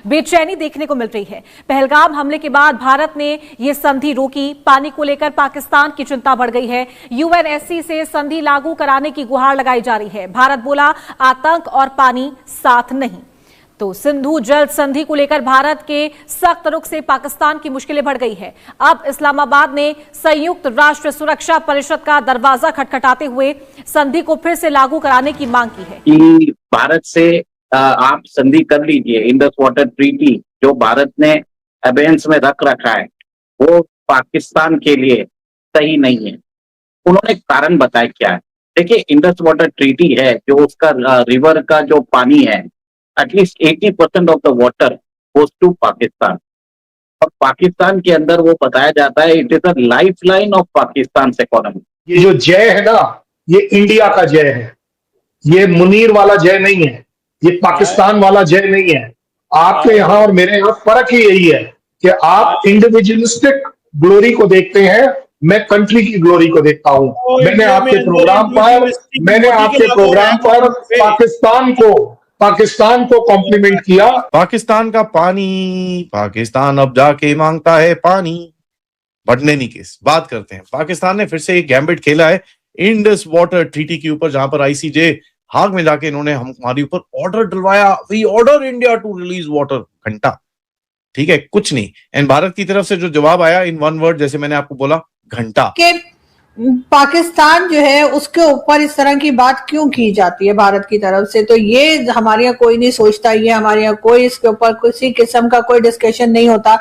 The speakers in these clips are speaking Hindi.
बेचैनी देखने को मिल रही है। पहलगाम हमले के बाद भारत ने यह संधि रोकी। पानी को लेकर पाकिस्तान की चिंता बढ़ गई है। यूएनएससी से संधि लागू कराने की गुहार लगाई जा रही है। भारत बोला आतंक और पानी साथ नहीं। तो सिंधु जल संधि को लेकर भारत के सख्त रुख से पाकिस्तान की मुश्किलें बढ़ गई है। अब इस्लामाबाद ने संयुक्त राष्ट्र सुरक्षा परिषद का दरवाजा खटखटाते हुए संधि को फिर से लागू कराने की मांग की है कि भारत से आप संधि कर लीजिए। इंडस वाटर ट्रीटी जो भारत ने अबेंस में रख रखा है वो पाकिस्तान के लिए सही नहीं है। उन्होंने कारण बताया क्या है। देखिए, इंडस वाटर ट्रीटी है जो उसका रिवर का जो पानी है at least 80% of the water goes to Pakistan, और पाकिस्तान के अंदर वो बताया जाता है it is a life line of Pakistan economy. ये जो जय है ना, ये इंडिया का जय है, ये मुनीर वाला जय नहीं है, ये पाकिस्तान वाला जय नहीं है। आपके यहाँ और मेरे यहाँ फर्क ही यही है कि आप इंडिविजुअलिस्टिक ग्लोरी को देखते हैं, मैं कंट्री की ग्लोरी को देखता हूं। मैंने आपके प्रोग्राम पर पाकिस्तान को कॉम्प्लीमेंट किया। पाकिस्तान का पानी, पाकिस्तान अब जाके मांगता है पानी। बढ़ने केस बात करते हैं। पाकिस्तान ने फिर से एक गैम्बिट खेला है इंडस वाटर ट्रीटी के ऊपर, जहां पर आईसीजे हाग में जाके इन्होंने हमारे ऊपर ऑर्डर डलवाया। We order India to release water. घंटा, ठीक है, कुछ नहीं। एंड भारत की तरफ से जो जवाब आया इन वन वर्ड, जैसे मैंने आपको बोला, घंटा। पाकिस्तान जो है उसके ऊपर इस तरह की बात क्यों की जाती है भारत की तरफ से, तो ये हमारे यहाँ कोई नहीं सोचता। ये हमारे यहाँ कोई इसके ऊपर किसी किस्म का कोई डिस्कशन नहीं होता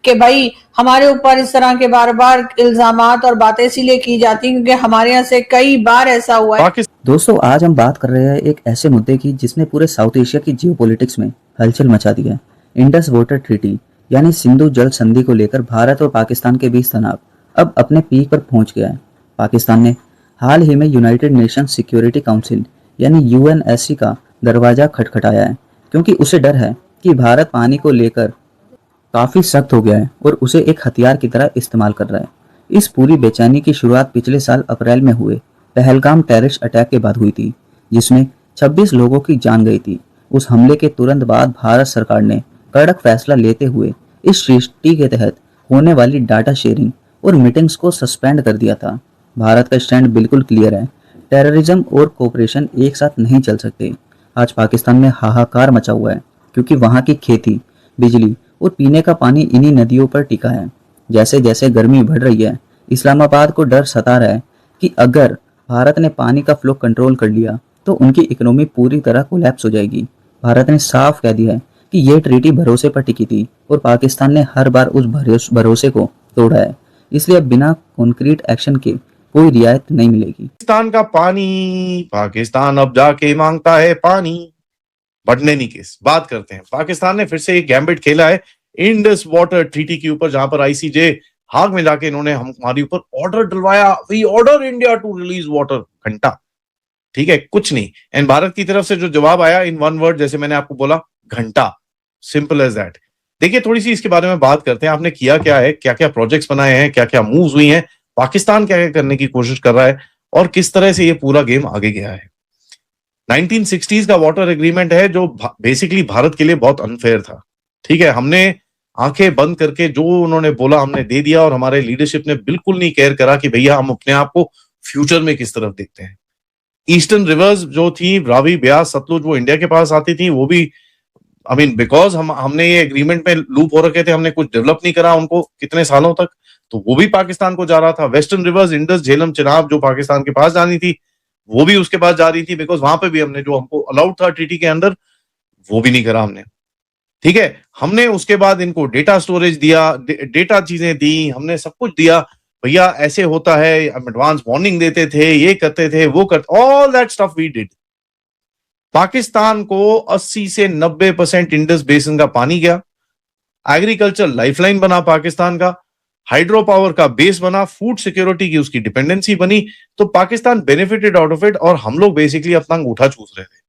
कि भाई हमारे ऊपर इस तरह के बार बार इल्जामात और बातें इसीलिए की जाती हैं क्योंकि हमारे यहाँ से कई बार ऐसा हुआ है। दोस्तों, आज हम बात कर रहे हैं एक ऐसे मुद्दे की जिसने पूरे साउथ एशिया की जियोपॉलिटिक्स में हलचल मचा दी है। इंडस वाटर ट्रीटी यानी सिंधु जल संधि को लेकर भारत और पाकिस्तान के बीच तनाव अब अपने पीक पर पहुंच गया है। पाकिस्तान ने हाल ही में यूनाइटेड नेशन सिक्योरिटी काउंसिल यानी यूएनएससी का दरवाजा खटखटाया है, क्योंकि उसे डर है कि भारत पानी को लेकर काफी सख्त हो गया है और उसे एक हथियार की तरह इस्तेमाल कर रहा है। इस पूरी बेचैनी की शुरुआत पिछले साल अप्रैल में हुए पहलगाम टेररिस्ट अटैक के बाद हुई थी, जिसमें 26 लोगों की जान गई थी। उस हमले के तुरंत बाद भारत सरकार ने कड़क फैसला लेते हुए इस ट्रीटी के तहत होने वाली डाटा शेयरिंग और मीटिंग्स को सस्पेंड कर दिया था। भारत का स्टैंड बिल्कुल क्लियर है, टेररिज्म और कोऑपरेशन एक साथ नहीं चल सकते। आज पाकिस्तान में हाहाकार मचा हुआ है क्योंकि वहां की खेती, बिजली और पीने का पानी इन्हीं नदियों पर टिका है। जैसे जैसे गर्मी बढ़ रही है, इस्लामाबाद को डर सता रहा है कि अगर भारत ने पानी का फ्लो कंट्रोल कर लिया तो उनकी इकोनॉमी पूरी तरह कोलैप्स हो जाएगी। भारत ने साफ कह दिया है कि यह ट्रीटी भरोसे पर टिकी थी और पाकिस्तान ने हर बार उस भरोसे को तोड़ा है। इसलिए अब बिना कॉन्क्रीट एक्शन के कोई रियायत नहीं मिलेगी। पाकिस्तान का पानी, पाकिस्तान अब जाके मांगता है पानी। बढ़ने केस बात करते हैं। पाकिस्तान ने फिर से एक गैम्बिट खेला है इंडस वाटर ट्रीटी के ऊपर, जहां पर आईसीजे हाग में जाके इन्होंने हमारे ऊपर ऑर्डर डलवाया। We order India to release water. घंटा, ठीक है, कुछ नहीं। एंड भारत की तरफ से जो जवाब आया इन वन वर्ड, जैसे मैंने आपको बोला, घंटा। Simple as that. देखिए, थोड़ी सी इसके बारे में बात करते हैं। आपने किया क्या है, क्या क्या प्रोजेक्ट्स बनाए हैं, क्या क्या मूव्स हुई हैं, पाकिस्तान क्या क्या करने की कोशिश कर रहा है और किस तरह से ये पूरा गेम आगे गया है। 1960s का वाटर एग्रीमेंट है जो बेसिकली भारत के लिए बहुत अनफेयर था। ठीक है, हमने आंखें बंद करके जो उन्होंने बोला हमने दे दिया और हमारे लीडरशिप ने बिल्कुल नहीं केयर करा कि भैया हम अपने आप को फ्यूचर में किस तरफ देखते हैं। ईस्टर्न रिवर्स जो थी, रावी, ब्यास, सतलुज, वो इंडिया के पास आती थी। वो भी बिकॉज हमने ये एग्रीमेंट में लूप हो रखे थे, हमने कुछ डेवलप नहीं करा उनको कितने सालों तक, तो वो भी पाकिस्तान को जा रहा था। Western rivers, Indus, Jhelum, Chenab जो पाकिस्तान के पास जानी थी वो भी उसके पास जा रही थी, बिकॉज वहां पे भी हमने जो हमको अलाउड था ट्रीटी के अंदर वो भी नहीं करा हमने। ठीक है, हमने उसके बाद इनको डेटा स्टोरेज दिया, डेटा चीजें दी, हमने सब कुछ दिया। भैया ऐसे होता है, एडवांस वार्निंग देते थे, ये करते थे, वो करते, all that stuff we did. Pakistan को 80 से 90% इंडस बेसिन का पानी गया। एग्रीकल्चर लाइफलाइन बना पाकिस्तान का, हाइड्रो पावर का बेस बना, फूड सिक्योरिटी की उसकी डिपेंडेंसी बनी, तो Pakistan benefited out of it और हम लोग बेसिकली अपना अंगूठा चूस रहे थे।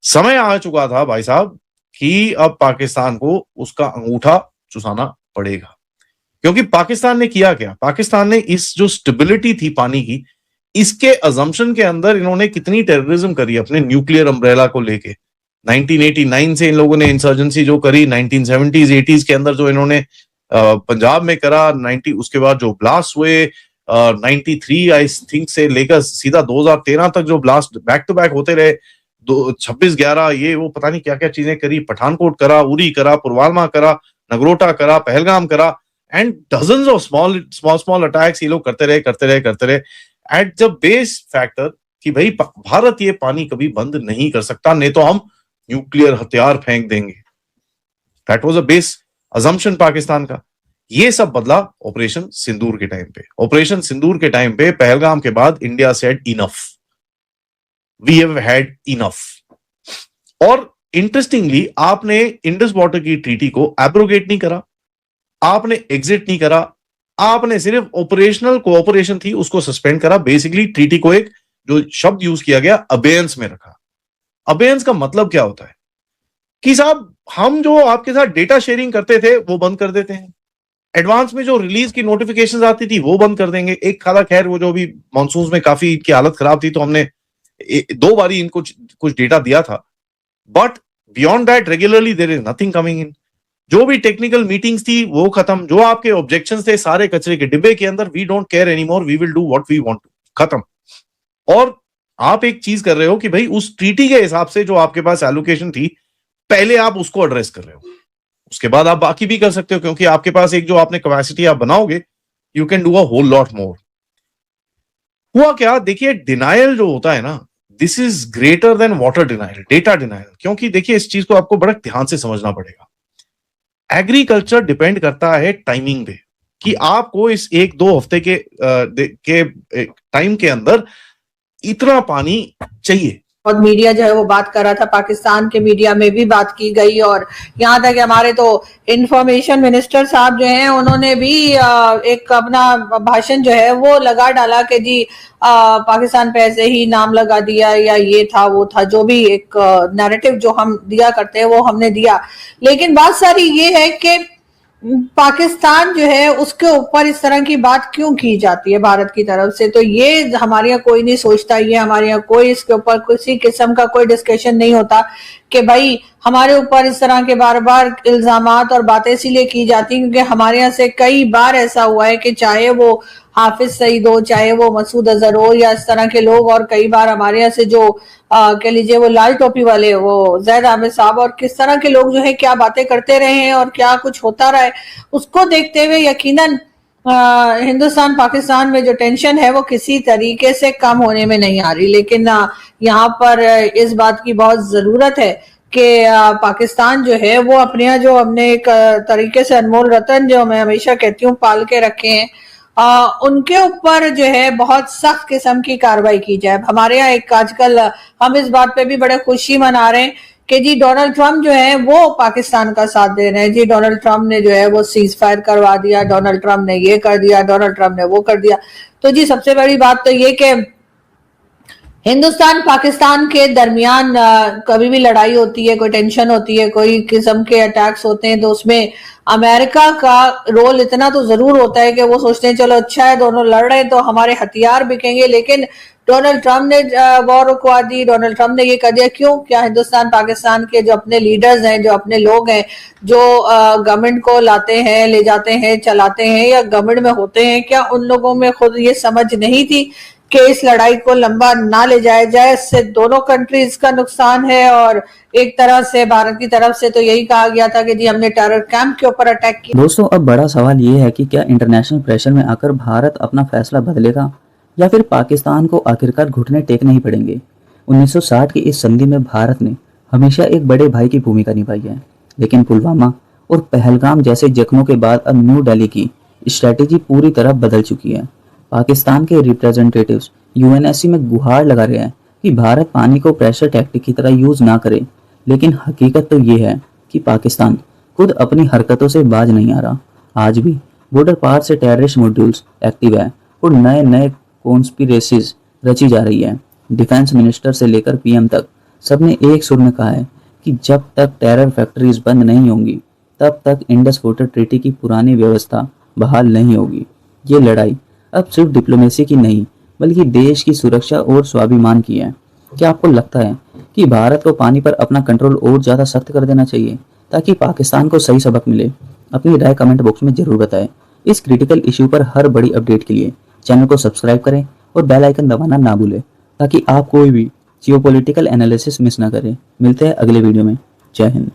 समय आ चुका था भाई साहब कि अब पाकिस्तान को उसका अंगूठा चुसाना पड़ेगा। क्योंकि पाकिस्तान ने किया क्या, पाकिस्तान ने इस जो स्टेबिलिटी थी पानी की, इसके अजम्पशन के अंदर इन्होंने कितनी टेररिज्म करी अपने न्यूक्लियर अम्ब्रेला को लेके। 1989 से इन लोगों ने इंसर्जेंसी जो करी, 1970s 80s के अंदर जो इन्होंने पंजाब में करा, 90 उसके बाद जो ब्लास्ट हुए 93 आई थिंक से लेकर सीधा 2013 तक जो ब्लास्ट बैक टू बैक होते रहे, 26/11 ये वो पता नहीं क्या क्या चीजें करी, पठानकोट करा, उरी करा, पुलवामा करा, नगरोटा करा, पहलगाम करा, and dozens of small attacks ये लोग करते रहे एट द बेस फैक्टर कि भाई भारत ये पानी कभी बंद नहीं कर सकता, नहीं तो हम न्यूक्लियर हथियार फेंक देंगे। That was a base assumption Pakistan का। ये सब बदला ऑपरेशन सिंदूर के टाइम पे। ऑपरेशन सिंदूर के टाइम पे पहलगाम के बाद India said enough, we have had enough. और इंटरेस्टिंगली आपने इंडस वाटर की ट्रीटी को एब्रोगेट नहीं करा, आपने एग्जिट नहीं करा, आपने सिर्फ ऑपरेशनल कोऑपरेशन थी उसको सस्पेंड करा। बेसिकली ट्रीटी को एक जो शब्द यूज किया गया अबेयंस में रखा। अबेयंस का मतलब क्या होता है कि साहब हम जो आपके साथ डेटा शेयरिंग करते थे वो बंद कर देते हैं, एडवांस में जो रिलीज की नोटिफिकेशंस आती थी वो बंद कर देंगे। एक खाला खैर वो जो भी मानसून में काफी इनकी हालत खराब थी तो हमने 2 बारी इनको कुछ डेटा दिया था, but beyond that regularly there is nothing coming in. जो भी टेक्निकल मीटिंग्स थी वो खत्म, जो आपके ऑब्जेक्शंस थे सारे कचरे के डिब्बे के अंदर, we don't care anymore, we will do what we want, खत्म। और आप एक चीज कर रहे हो कि भाई उस ट्रीटी के हिसाब से जो आपके पास एलोकेशन थी पहले आप उसको एड्रेस कर रहे हो, उसके बाद आप बाकी भी कर सकते हो, क्योंकि आपके पास एक जो आपने कैपेसिटी आप बनाओगे you can do a whole lot more. हुआ क्या, देखिए डिनायल जो होता है ना, this is greater than water denial, data denial. क्योंकि देखिए इस चीज को आपको बड़ा ध्यान से समझना पड़ेगा। एग्रीकल्चर डिपेंड करता है टाइमिंग पे कि आपको इस 1-2 हफ्ते के टाइम के अंदर इतना पानी चाहिए। और मीडिया जो है वो बात कर रहा था, पाकिस्तान के मीडिया में भी बात की गई, और यहाँ तक हमारे तो इंफॉर्मेशन मिनिस्टर साहब जो हैं उन्होंने भी एक अपना भाषण जो है वो लगा डाला कि जी पाकिस्तान पे ऐसे ही नाम लगा दिया या ये था वो था, जो भी एक नैरेटिव जो हम दिया करते हैं वो हमने दिया। लेकिन बात सारी ये है कि पाकिस्तान जो है उसके ऊपर इस तरह की बात क्यों की जाती है भारत की तरफ से, तो ये हमारे यहाँ कोई नहीं सोचता, ये हमारे यहाँ कोई इसके ऊपर किसी किस्म का कोई डिस्कशन नहीं होता कि भाई हमारे ऊपर इस तरह के बार बार इल्जामात और बातें इसीलिए की जाती हैं क्योंकि हमारे यहाँ से कई बार ऐसा हुआ है कि चाहे वो हाफिज सईद हो, चाहे वो मसूद अजहर हो या इस तरह के लोग, और कई बार हमारे यहाँ से जो कह लीजिए वो लाल टोपी वाले वो जैद आमिर साहब, और किस तरह के लोग जो है क्या बातें करते रहे हैं और क्या कुछ होता रहा है, उसको देखते हुए यकीनन हिंदुस्तान पाकिस्तान में जो टेंशन है वो किसी तरीके से कम होने में नहीं आ रही। लेकिन यहाँ पर इस बात की बहुत जरूरत है कि पाकिस्तान जो है वो अपने यहाँ जो हमने एक तरीके से अनमोल रतन जो मैं हमेशा कहती हूँ पाल के रखे हैं, उनके ऊपर जो है बहुत सख्त किस्म की कार्रवाई की जाए। हमारे यहाँ एक आजकल हम इस बात पे भी बड़े खुशी मना रहे हैं कि जी डोनाल्ड ट्रंप जो है वो पाकिस्तान का साथ दे रहे हैं, जी डोनाल्ड ट्रंप ने जो है वो सीज फायर करवा दिया, डोनाल्ड ट्रंप ने ये कर दिया, डोनाल्ड ट्रंप ने वो कर दिया। तो जी सबसे बड़ी बात तो ये कि हिंदुस्तान पाकिस्तान के दरमियान कभी भी लड़ाई होती है, कोई टेंशन होती है, कोई किस्म के अटैक्स होते हैं, तो उसमें अमेरिका का रोल इतना तो जरूर होता है कि वो सोचते हैं चलो अच्छा है दोनों लड़ रहे हैं तो हमारे हथियार बिकेंगे। लेकिन डोनाल्ड ट्रंप ने वॉर रुकवा दी, डोनाल्ड ट्रंप ने ये कर दिया, क्यों? क्या हिंदुस्तान पाकिस्तान के जो अपने लीडर्स हैं, जो अपने लोग हैं, जो गवर्नमेंट को लाते हैं, ले जाते हैं, चलाते हैं या गवर्नमेंट में होते हैं, क्या उन लोगों में खुद ये समझ नहीं थी कि इस लड़ाई को लंबा ना ले जाया जाए, इससे दोनों कंट्रीज का नुकसान है? और एक तरह से भारत की तरफ से तो यही कहा गया था कि जी हमने टेरर कैंप के ऊपर अटैक किया। दोस्तों, अब बड़ा सवाल ये है कि क्या इंटरनेशनल प्रेशर में आकर भारत अपना फैसला बदलेगा या फिर पाकिस्तान को आखिरकार घुटने टेकने ही पड़ेंगे। 1960 की इस संधि में भारत ने हमेशा एक बड़े भाई की भूमिका निभाई है, लेकिन पुलवामा और पहलगाम जैसे जख्मों के बाद अब न्यू दिल्ली की स्ट्रेटेजी पूरी तरह बदल चुकी है। पाकिस्तान के रिप्रेजेंटेटिव्स यूएनएससी में गुहार लगा रहे हैं कि भारत पानी को प्रेशर टैक्टिक की तरह यूज ना करे, लेकिन हकीकत तो ये है कि पाकिस्तान खुद अपनी हरकतों से बाज नहीं आ रहा। आज भी बॉर्डर पार से टेररिस्ट मॉड्यूल्स एक्टिव है और नए नए कॉन्स्पिरेसीज रची जा रही है। डिफेंस मिनिस्टर से लेकर पीएम तक सबने एक सुर में कहा है कि जब तक टेरर फैक्ट्रीज बंद नहीं होंगी तब तक इंडस वाटर ट्रीटी की पुरानी व्यवस्था बहाल नहीं होगी। ये लड़ाई अब सिर्फ डिप्लोमेसी की नहीं बल्कि देश की सुरक्षा और स्वाभिमान की है। क्या आपको लगता है कि भारत को पानी पर अपना कंट्रोल और ज़्यादा सख्त कर देना चाहिए ताकि पाकिस्तान को सही सबक मिले? अपनी राय कमेंट बॉक्स में जरूर बताएं। इस क्रिटिकल इश्यू पर हर बड़ी अपडेट के लिए चैनल को सब्सक्राइब करें और बेल आइकन दबाना ना भूलें ताकि आप कोई भी जियोपॉलिटिकल एनालिसिस मिस ना करें। मिलते हैं अगले वीडियो में। जय हिंद।